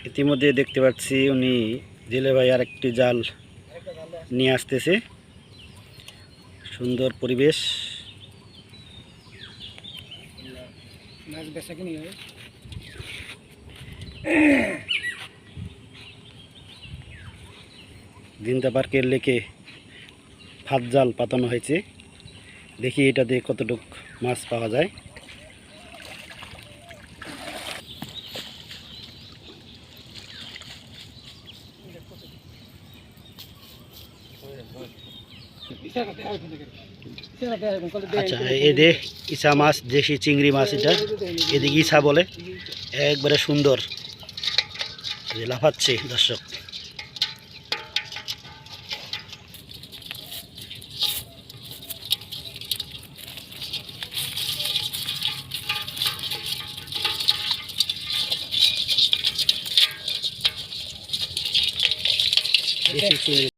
ইতিমধ্যে দেখতে পাচ্ছি উনি জেলে ভাই আর একটি জাল নিয়ে আসতেছে। সুন্দর পরিবেশ। জিন্দা পার্কের লেকে ফাঁদ জাল পাতানো হয়েছে। দেখি এটা দিয়ে কতটুক মাছ পাওয়া যায়। আচ্ছা, এদে ইসা মাছ, দেশি চিংড়ি মাছ, এটা এদিকে ইসা বলে। একবারে সুন্দর লাফাচ্ছে দর্শক। দেশি চিংড়ি।